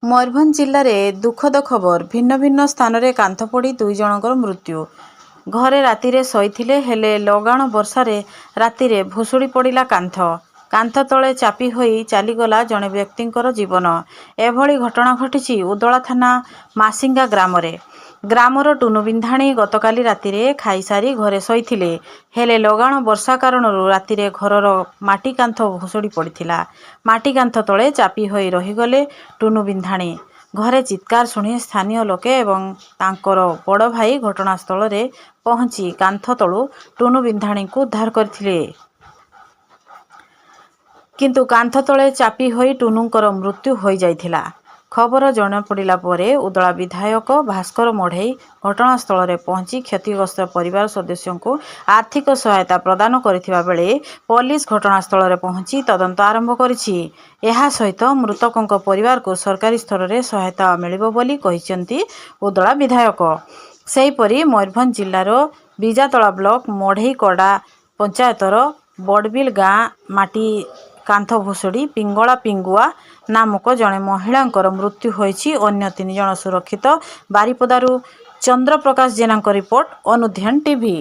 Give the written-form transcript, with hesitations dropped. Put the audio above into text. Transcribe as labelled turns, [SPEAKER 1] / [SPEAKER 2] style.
[SPEAKER 1] ମୟୂରଭଞ୍ଜ ଜିଲ୍ଲାରେ ଦୁଃଖଦ ଖବର। ଭିନ୍ନ ଭିନ୍ନ ସ୍ଥାନରେ କାନ୍ଥ ପଡ଼ି 2 ଜଣଙ୍କର ମୃତ୍ୟୁ। ଘରେ ରାତିରେ ଶୋଇଥିଲେ, ହେଲେ ଲଗାଣ ବର୍ଷାରେ ରାତିରେ ଭୁଶୁଡ଼ି ପଡ଼ିଲା କାନ୍ଥ। କାନ୍ଥ ତଳେ ଚାପି ହୋଇ ଚାଲିଗଲା ଜଣେ ବ୍ୟକ୍ତିଙ୍କର ଜୀବନ। ଏଭଳି ଘଟଣା ଘଟିଛି ଉଦଳା ଥାନା ମାସିଙ୍ଗା ଗ୍ରାମରେ। ଗ୍ରାମର ଟୁନୁ ବିନ୍ଧାଣୀ ଗତକାଲି ରାତିରେ ଖାଇସାରି ଘରେ ଶୋଇଥିଲେ, ହେଲେ ଲଗାଣ ବର୍ଷା କାରଣରୁ ରାତିରେ ଘରର ମାଟି କାନ୍ଥ ଭୁଶୁଡ଼ି ପଡ଼ିଥିଲା। ମାଟି କାନ୍ଥ ତଳେ ଚାପି ହୋଇ ରହିଗଲେ ଟୁନୁ ବିନ୍ଧାଣୀ। ଘରେ ଚିତ୍କାର ଶୁଣି ସ୍ଥାନୀୟ ଲୋକେ ଏବଂ ତାଙ୍କର ବଡ଼ ଭାଇ ଘଟଣାସ୍ଥଳରେ ପହଞ୍ଚି କାନ୍ଥ ତଳୁ ଟୁନୁ ବିନ୍ଧାଣୀଙ୍କୁ ଉଦ୍ଧାର କରିଥିଲେ। କିନ୍ତୁ କାନ୍ଥ ତଳେ ଚାପି ହୋଇ ଟୁନୁଙ୍କର ମୃତ୍ୟୁ ହୋଇଯାଇଥିଲା। ଖବର ଜଣାପଡ଼ିଲା ପରେ ଉଦଳା ବିଧାୟକ ଭାସ୍କର ମଢେଇ ଘଟଣାସ୍ଥଳରେ ପହଞ୍ଚି କ୍ଷତିଗ୍ରସ୍ତ ପରିବାର ସଦସ୍ୟଙ୍କୁ ଆର୍ଥିକ ସହାୟତା ପ୍ରଦାନ କରିଥିବା ବେଳେ ପୋଲିସ ଘଟଣାସ୍ଥଳରେ ପହଞ୍ଚି ତଦନ୍ତ ଆରମ୍ଭ କରିଛି। ଏହା ସହିତ ମୃତକଙ୍କ ପରିବାରକୁ ସରକାରୀ ସ୍ତରରେ ସହାୟତା ମିଳିବ ବୋଲି କହିଛନ୍ତି ଉଦଳା ବିଧାୟକ। ସେହିପରି ମୟୂରଭଞ୍ଜ ଜିଲ୍ଲାର ବିଜାତଳା ବ୍ଲକ ମଢେଇକଡା ପଞ୍ଚାୟତର ବଡ଼ବିଲ ଗାଁ ମାଟି କାନ୍ଥ ଭୁଶୁଡ଼ି ପିଙ୍ଗଳା ପିଙ୍ଗୁଆ ନାମକ ଜଣେ ମହିଳାଙ୍କର ମୃତ୍ୟୁ ହୋଇଛି। ଅନ୍ୟ 3 ଜଣ ସୁରକ୍ଷିତ। ବାରିପଦାରୁ ଚନ୍ଦ୍ରପ୍ରକାଶ ଜେନାଙ୍କ ରିପୋର୍ଟ, ଅନୁଧ୍ୟାନ ଟିଭି।